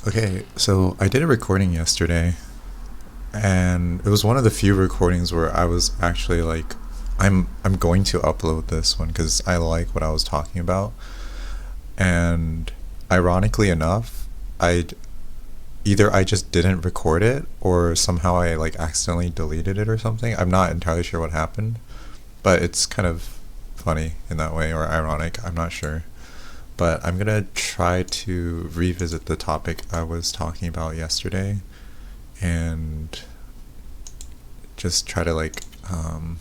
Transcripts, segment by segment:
Okay, so I did a recording yesterday, and it was one of the few recordings where I was actually like, I'm going to upload this one because I like what I was talking about. And ironically enough, I either I just didn't record it or somehow I like accidentally deleted it or something. I'm not entirely sure what happened, but it's kind of funny in that way or ironic. I'm not sure. But I'm gonna try to revisit the topic I was talking about yesterday and just try to like kind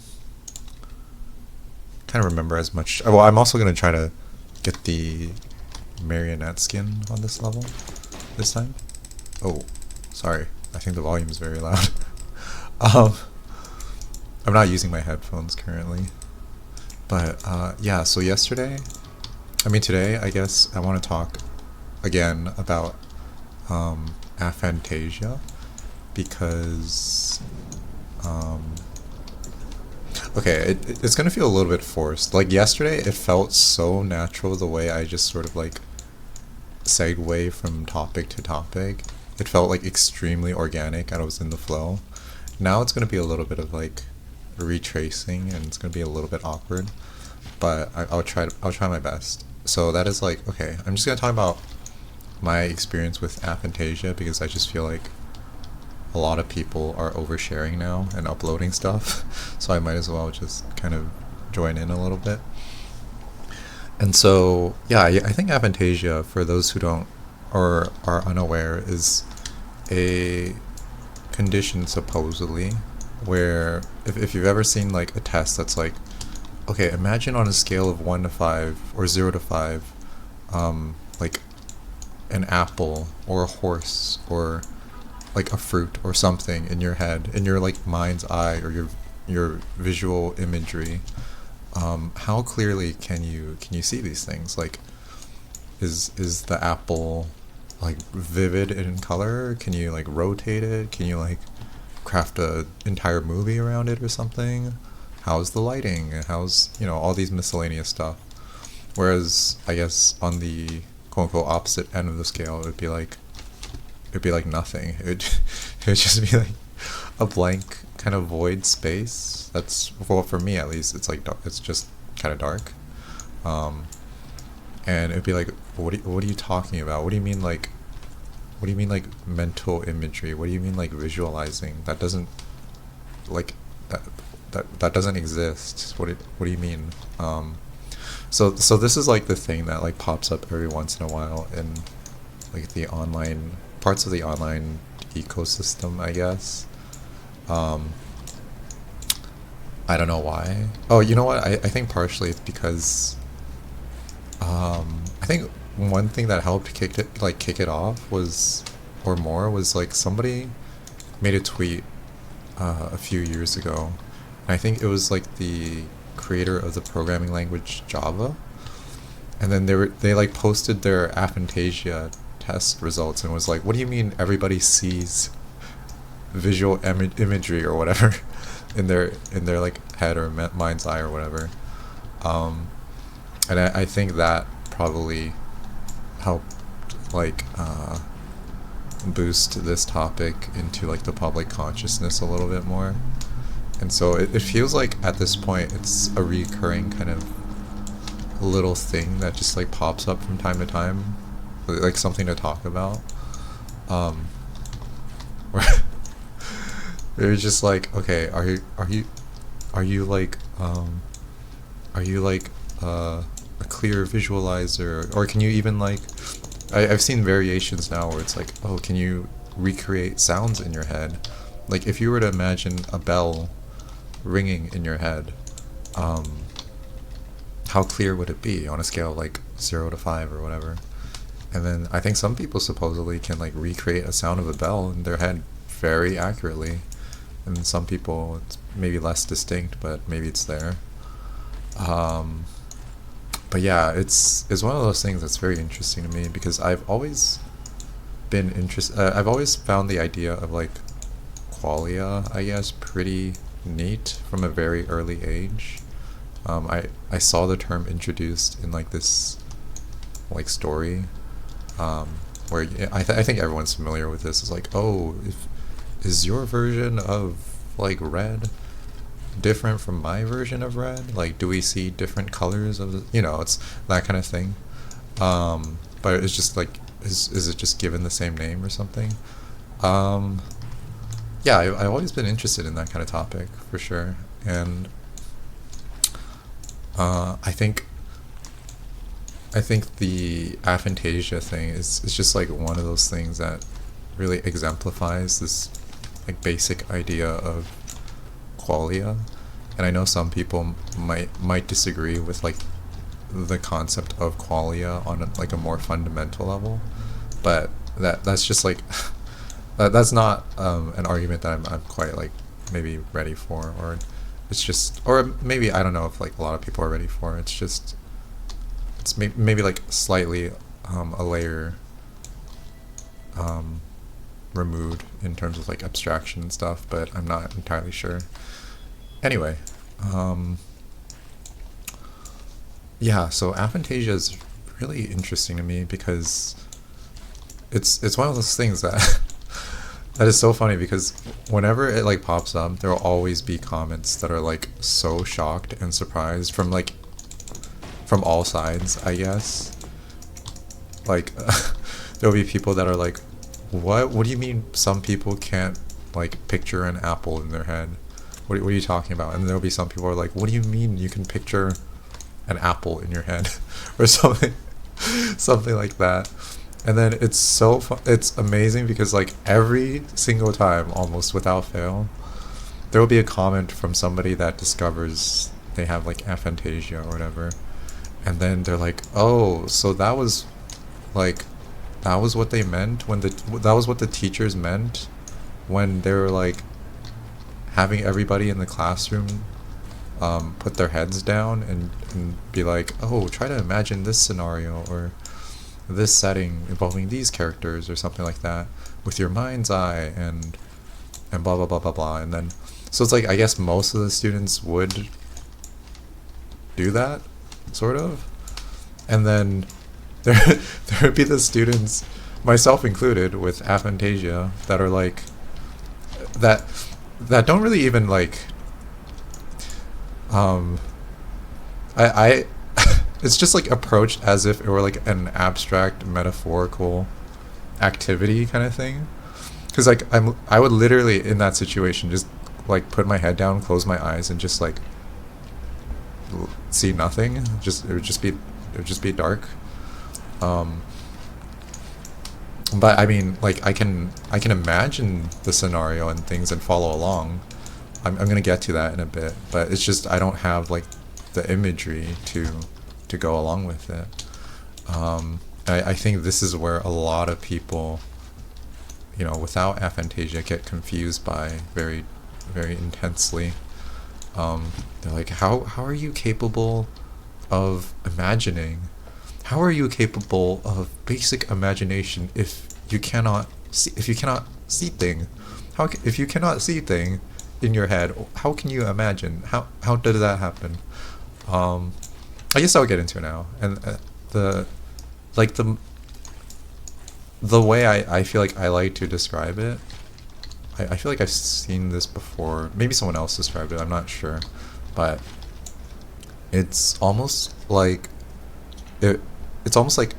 of remember as much. Well, I'm also gonna try to get the marionette skin on this level this time. Oh, sorry. I think the volume is very loud. um, I'm not using my headphones currently, but yeah. So today, I guess I want to talk again about aphantasia because um, okay, it's gonna feel a little bit forced. Like yesterday, it felt so natural the way I just sort of like segue from topic to topic. It felt like extremely organic and I was in the flow. Now it's gonna be a little bit of like retracing and it's gonna be a little bit awkward, but I'll try my best. So that is like okay. I'm just gonna talk about my experience with aphantasia because I just feel like a lot of people are oversharing now and uploading stuff, so I might as well just kind of join in a little bit. And so, yeah, I think aphantasia, for those who don't or are unaware, is a condition supposedly where if you've ever seen like a test that's like, okay, imagine on a scale of 1 to 5 or 0 to 5, like an apple or a horse or like a fruit or something in your head, in your like mind's eye or your visual imagery. How clearly can you see these things? Like, is the apple like vivid in color? Can you like rotate it? Can you like craft a entire movie around it or something? How's the lighting? How's all these miscellaneous stuff? Whereas I guess on the quote unquote opposite end of the scale, it'd be like nothing. It would just be like a blank kind of void space. That's well for me at least. It's like it's just kind of dark, um, and it'd be like, what are you talking about? What do you mean like? What do you mean like mental imagery? What do you mean like visualizing? That doesn't like that that doesn't exist. What do you mean? So this is like the thing that like pops up every once in a while in like the online parts of the online ecosystem, I guess. Um, I don't know why. Oh, you know what? I think partially it's because I think one thing that helped kick it off was or more was like somebody made a tweet a few years ago. And I think it was like the creator of the programming language Java, and then they like posted their aphantasia test results and was like, "What do you mean everybody sees visual imagery or whatever in their like head or mind's eye or whatever?" Um, and I think that probably helped like boost this topic into like the public consciousness a little bit more. And so it feels like at this point it's a recurring kind of little thing that just like pops up from time to time, like something to talk about. Um, where they're just like, okay, are you like are you like a clear visualizer, or can you even like I've seen variations now where it's like, oh, can you recreate sounds in your head? Like if you were to imagine a bell ringing in your head, um, how clear would it be on a scale of like 0 to 5 or whatever? And then I think some people supposedly can like recreate a sound of a bell in their head very accurately, and some people it's maybe less distinct, but maybe it's there. Um, but yeah, it's one of those things that's very interesting to me because I've always been interested. I've always found the idea of like qualia, I guess, pretty neat from a very early age. I saw the term introduced in like this like story, um, where I think everyone's familiar with this. Is like, oh, if is your version of like red different from my version of red? Like, do we see different colors of the, it's that kind of thing. But it's just like, is it just given the same name or something? Um, yeah, I've always been interested in that kind of topic for sure, and I think the aphantasia thing is just like one of those things that really exemplifies this like basic idea of qualia. And I know some people might disagree with like the concept of qualia on like a more fundamental level, but that's just like that's not an argument that I'm quite like maybe ready for, or it's just, or maybe I don't know if like a lot of people are ready for. It's just it's maybe like slightly a layer removed in terms of like abstraction and stuff, but I'm not entirely sure. Anyway, yeah, so aphantasia is really interesting to me because it's one of those things that that is so funny, because whenever it like pops up, there will always be comments that are like so shocked and surprised from all sides, I guess. Like there'll be people that are like, what do you mean some people can't like picture an apple in their head? What are you talking about? And there'll be some people who are like, what do you mean you can picture an apple in your head? Or something something like that. And then it's so it's amazing because like every single time, almost without fail, there will be a comment from somebody that discovers they have like aphantasia or whatever, and then they're like, oh, so that was what they meant when that was what the teachers meant when they were like having everybody in the classroom put their heads down and be like, oh, try to imagine this scenario or this setting involving these characters or something like that with your mind's eye and blah blah blah blah blah. And then so it's like, I guess most of the students would do that, sort of, and then there would be the students, myself included, with aphantasia that are like that don't really even like I it's just like approached as if it were like an abstract metaphorical activity kind of thing, because like I would literally in that situation just like put my head down, close my eyes, and just like see nothing. It would just be dark. But I mean, like I can imagine the scenario and things and follow along. I'm gonna get to that in a bit, but it's just I don't have like the imagery to go along with it. I think this is where a lot of people, without aphantasia, get confused by very, very intensely. They're like, how are you capable of imagining? How are you capable of basic imagination if you cannot see thing? If you cannot see thing in your head, how can you imagine? How did that happen? I guess I'll get into it now. And the way I feel like I like to describe it, I feel like I've seen this before. Maybe someone else described it, I'm not sure. But it's almost like it's almost like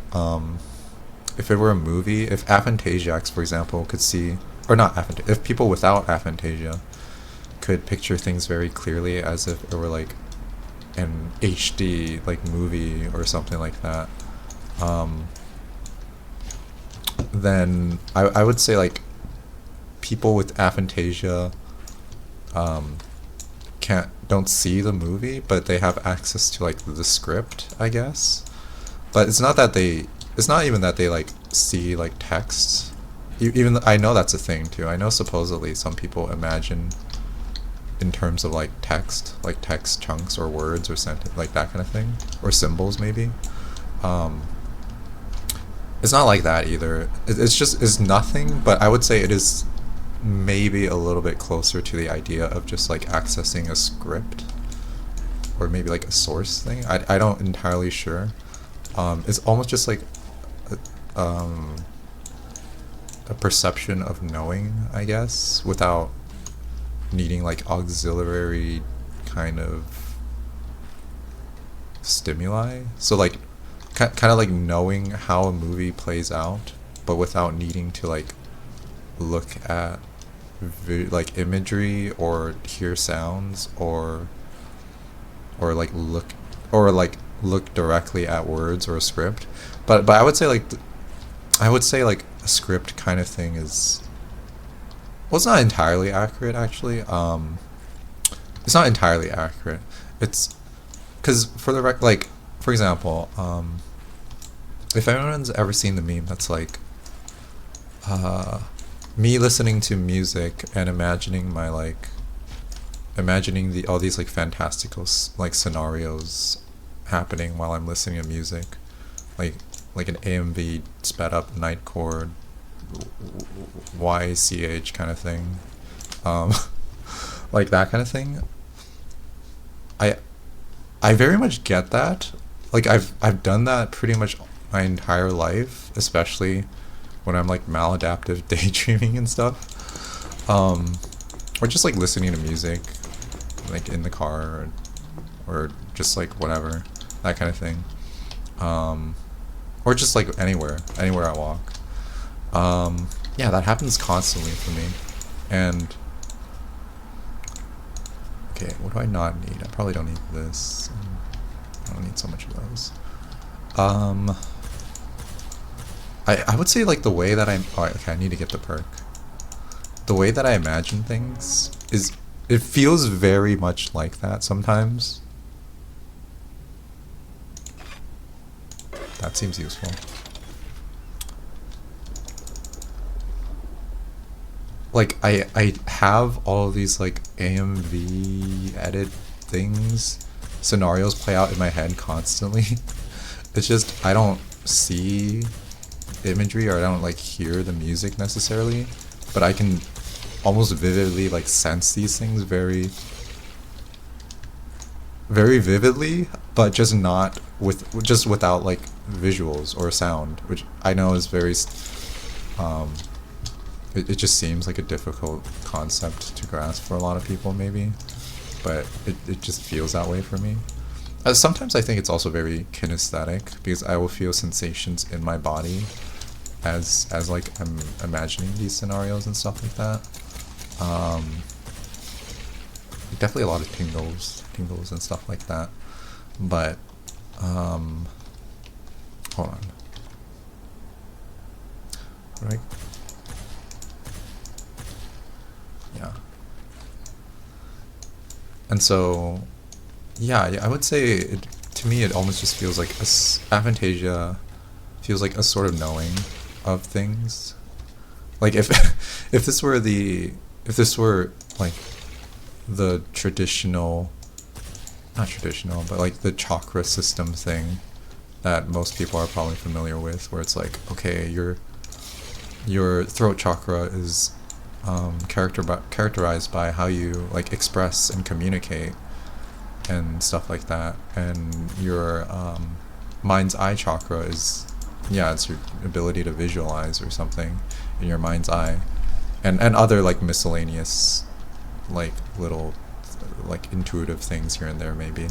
if it were a movie, if aphantasiacs, for example, could see, or not aphantasia, if people without aphantasia could picture things very clearly as if it were like an HD like movie or something like that, then I would say like people with aphantasia don't see the movie, but they have access to like the script, I guess. But it's not even that they like see like text. Even I know that's a thing too. I know supposedly some people imagine in terms of like text chunks or words or sentence, like that kind of thing, or symbols maybe. It's not like that either. It's nothing, but I would say it is maybe a little bit closer to the idea of just like accessing a script or maybe like a source thing. I don't entirely sure. It's almost just like a perception of knowing, I guess, without needing like auxiliary kind of stimuli. So like kind of like knowing how a movie plays out, but without needing to like look at like imagery or hear sounds or like look directly at words or a script. But I would say like a script kind of thing is, well, it's not entirely accurate actually. It's not entirely accurate. It's because for the like for example, if anyone's ever seen the meme that's like me listening to music and imagining the all these like fantastical like scenarios happening while I'm listening to music, like an AMV sped up night chord YCH kind of thing, um, like that kind of thing. I I very much get that. Like I've done that pretty much my entire life, especially when I'm like maladaptive daydreaming and stuff, or just like listening to music, like in the car, or just like whatever, that kind of thing, or just like anywhere I walk. Yeah, that happens constantly for me, and okay, what do I not need? I probably don't need this. I don't need so much of those. I would say like the way that okay, I need to get the perk. The way that I imagine things is, it feels very much like that sometimes. That seems useful. Like I have all of these like AMV edit things, scenarios play out in my head constantly. It's just I don't see imagery, or I don't like hear the music necessarily, but I can almost vividly like sense these things very vividly, but just not without like visuals or sound, which I know is very it just seems like a difficult concept to grasp for a lot of people maybe, but it just feels that way for me. Sometimes I think it's also very kinesthetic, because I will feel sensations in my body as like I'm imagining these scenarios and stuff like that. Definitely a lot of tingles and stuff like that. But hold on. Right. Yeah. And so, yeah, I would say to me it almost just feels like aphantasia feels like a sort of knowing of things. Like if if this were like the traditional, not traditional, but like the chakra system thing that most people are probably familiar with, where it's like, okay, your throat chakra is characterized by how you like express and communicate and stuff like that, and your mind's eye chakra is, yeah, it's your ability to visualize or something in your mind's eye, and other like miscellaneous like little like intuitive things here and there maybe,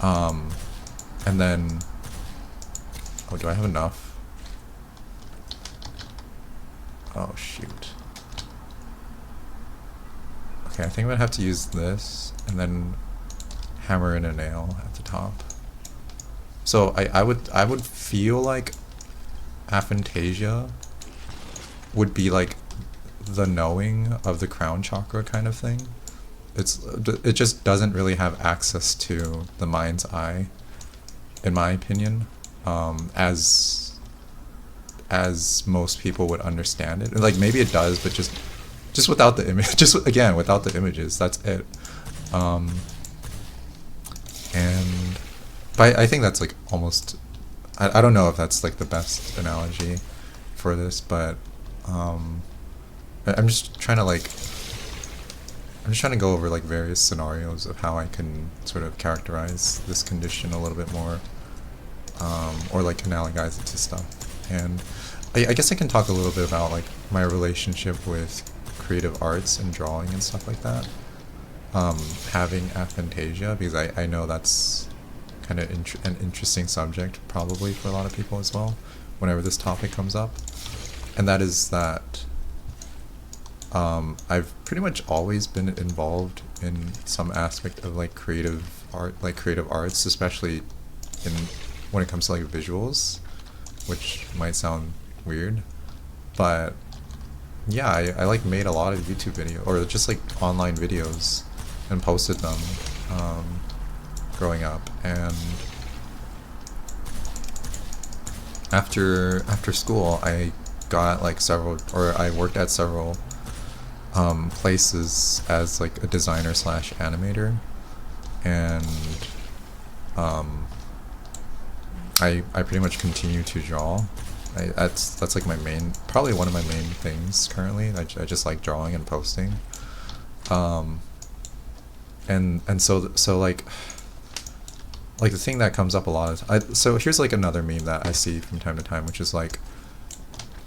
and then, oh, do I have enough? Oh shoot. Okay, I think I'm gonna have to use this and then hammer in a nail at the top. So I would feel like aphantasia would be like the knowing of the crown chakra kind of thing. It just doesn't really have access to the mind's eye, in my opinion, as most people would understand it. Like maybe it does, but just without the image, just again without the images. That's it. And but I think that's like almost, I don't know if that's like the best analogy for this, but I'm just trying to go over like various scenarios of how I can sort of characterize this condition a little bit more, or like analogize it to stuff. And I guess I can talk a little bit about like my relationship with creative arts and drawing and stuff like that. Having aphantasia, because I know that's kind of an interesting subject probably for a lot of people as well whenever this topic comes up. And that is that I've pretty much always been involved in some aspect of like creative art, like creative arts, especially in when it comes to like visuals, which might sound weird, but yeah, I like made a lot of YouTube video or just like online videos and posted them growing up. And after school, I got like several, or I worked at several places as like a designer slash animator, and I pretty much continue to draw. That's like my main, probably one of my main things currently. I just like drawing and posting, and so like the thing that comes up a lot is so here's like another meme that I see from time to time, which is like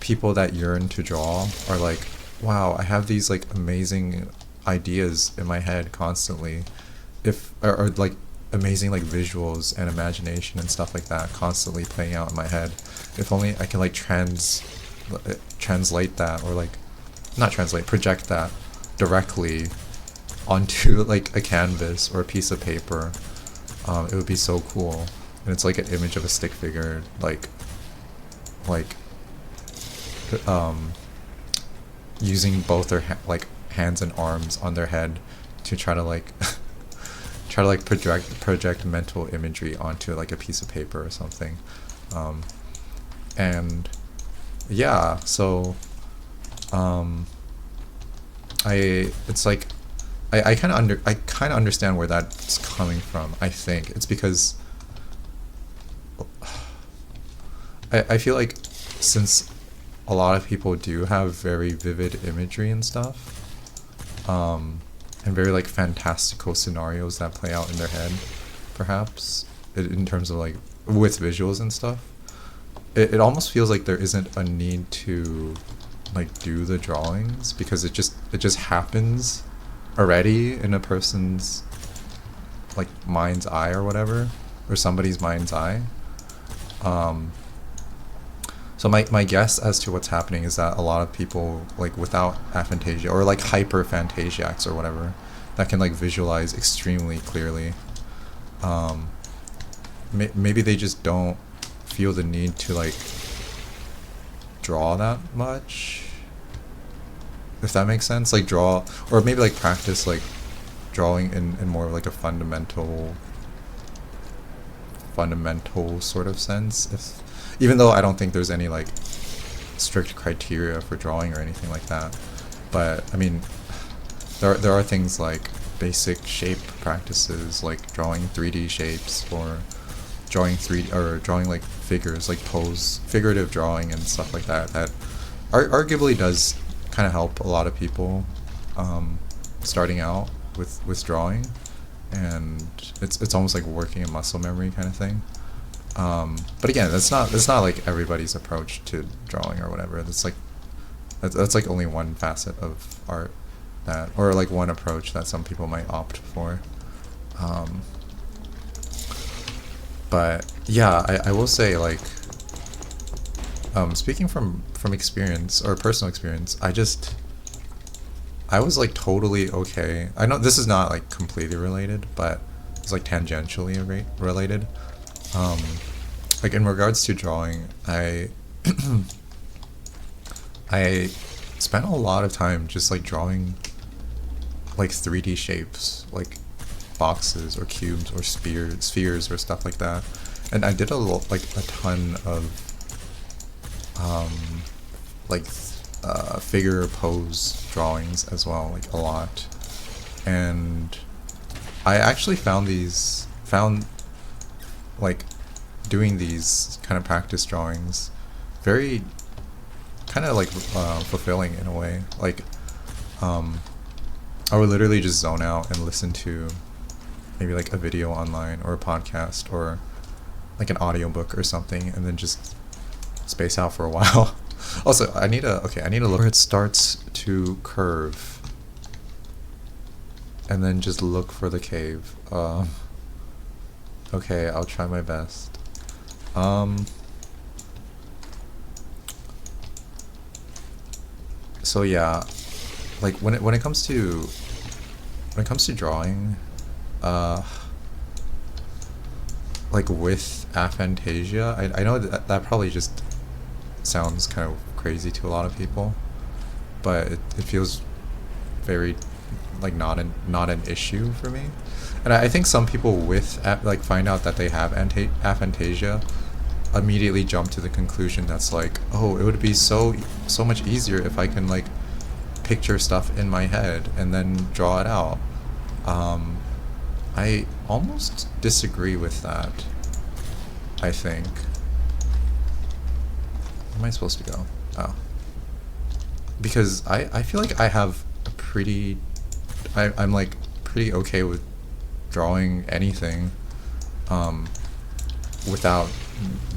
people that yearn to draw are like, wow, I have these like amazing ideas in my head constantly, or like amazing like visuals and imagination and stuff like that constantly playing out in my head. If only I can like translate that, or like not translate, project that directly onto like a canvas or a piece of paper. It would be so cool. And it's like an image of a stick figure, like using both their like hands and arms on their head to try to like project mental imagery onto like a piece of paper or something. And yeah, so it's like I kind of understand where that's coming from. I think it's because I feel like since a lot of people do have very vivid imagery and stuff, and very like fantastical scenarios that play out in their head, perhaps in terms of like with visuals and stuff, it almost feels like there isn't a need to like do the drawings, because it just happens already in a person's like mind's eye or whatever, or somebody's mind's eye. So my guess as to what's happening is that a lot of people like without aphantasia, or like hyperphantasiacs or whatever, that can like visualize extremely clearly, maybe they just don't feel the need to like draw that much, if that makes sense. Like draw, or maybe like practice like drawing in more of like a fundamental sort of sense, if even though I don't think there's any like strict criteria for drawing or anything like that. But I mean, there are things like basic shape practices, like drawing 3D shapes, or drawing drawing like figures, like figurative drawing and stuff like that, that arguably does kind of help a lot of people starting out with drawing, and it's almost like working a muscle memory kind of thing. But again, that's not like everybody's approach to drawing or whatever. That's like only one facet of art, that, or like one approach that some people might opt for. But yeah, I will say, like, speaking from experience, or personal experience, I was like totally okay. I know this is not like completely related, but it's like tangentially related. Like in regards to drawing, I spent a lot of time just like drawing like 3D shapes, like boxes or cubes or spheres or stuff like that. And I did like a ton of figure pose drawings as well, like a lot. And I actually found like doing these kind of practice drawings very kind of like fulfilling in a way. Like I would literally just zone out and listen to maybe like a video online or a podcast or like an audiobook or something, and then just space out for a while Also, I need to look where it starts to curve, and then just look for the cave. Okay, I'll try my best. So yeah, like when it comes to drawing, uh, like with aphantasia, I know that probably just sounds kind of crazy to a lot of people, but it feels very like not an issue for me. And I think some people with like find out that they have aphantasia immediately jump to the conclusion that's like, oh, it would be so much easier if I can like picture stuff in my head and then draw it out. I almost disagree with that. I think. Where am I supposed to go? Oh. Because I feel like I have a pretty... I'm like pretty okay with drawing anything without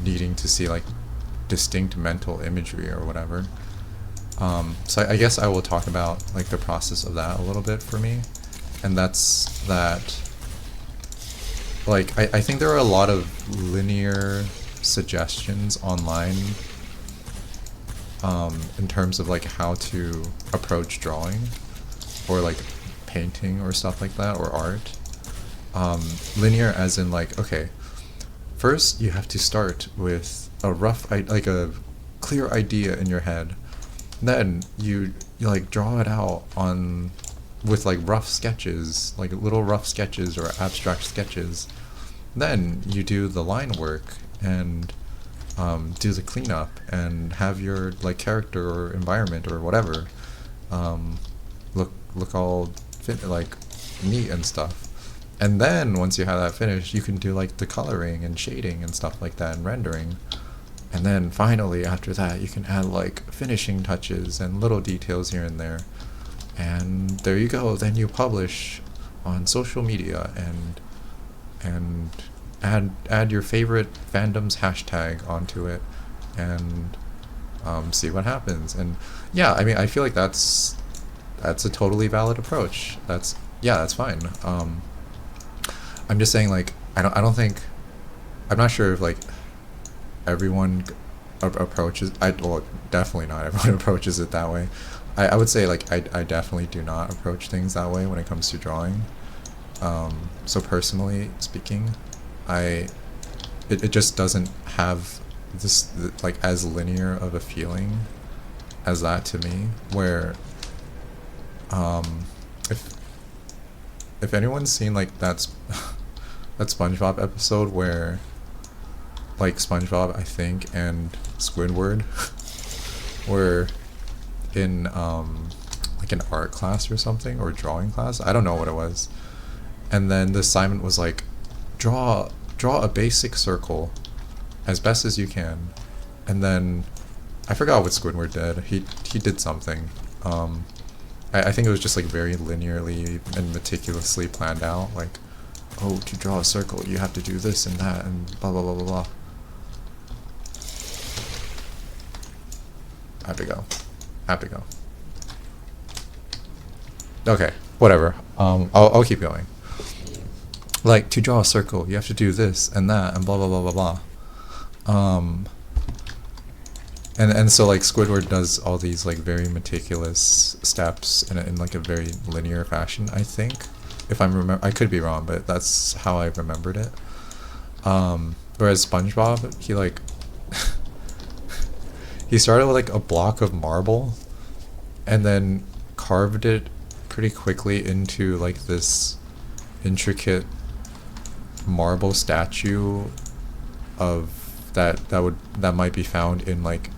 needing to see like distinct mental imagery or whatever. So I guess I will talk about like the process of that a little bit for me. And that's that, like, I think there are a lot of linear suggestions online in terms of like how to approach drawing or like painting or stuff like that, or art. Linear as in like, okay, first you have to start with a rough, like a clear idea in your head. Then you like draw it out on with like rough sketches, like little rough sketches or abstract sketches. Then you do the line work and do the cleanup and have your like character or environment or whatever look all like neat and stuff. And then once you have that finished, you can do like the coloring and shading and stuff like that and rendering. And then finally after that you can add like finishing touches and little details here and there. And there you go, then you publish on social media and add your favorite fandom's hashtag onto it and see what happens. And yeah, I mean, I feel like that's a totally valid approach. That's fine. I'm just saying, like, I don't think, I'm not sure if like everyone approaches, well, definitely not everyone approaches it that way. I would say like I definitely do not approach things that way when it comes to drawing. So personally speaking, it just doesn't have this like as linear of a feeling as that to me. Where if anyone's seen like that SpongeBob episode where like SpongeBob, I think, and Squidward were in like an art class or something, or drawing class, I don't know what it was, and then the assignment was like draw a basic circle as best as you can, and then I forgot what Squidward did. He did something. I think it was just like very linearly and meticulously planned out, like, oh, to draw a circle you have to do this and that and blah blah blah blah blah. I have to go. Okay, whatever. I'll keep going. Like, to draw a circle, you have to do this and that and blah blah blah blah blah. And so like Squidward does all these like very meticulous steps in like a very linear fashion, I think. If I could be wrong, but that's how I remembered it. Whereas SpongeBob, he like he started with like a block of marble and then carved it pretty quickly into like this intricate marble statue of that might be found in like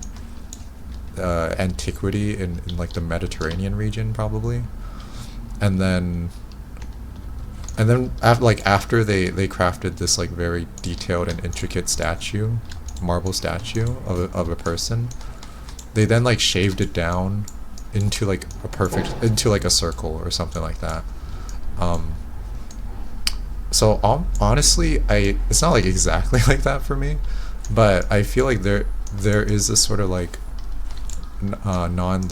antiquity in like the Mediterranean region probably. And then after they crafted this like very detailed and intricate marble statue of a person, they then like shaved it down into like a circle or something like that. So honestly, it's not like exactly like that for me, but I feel like there is this sort of like non-linear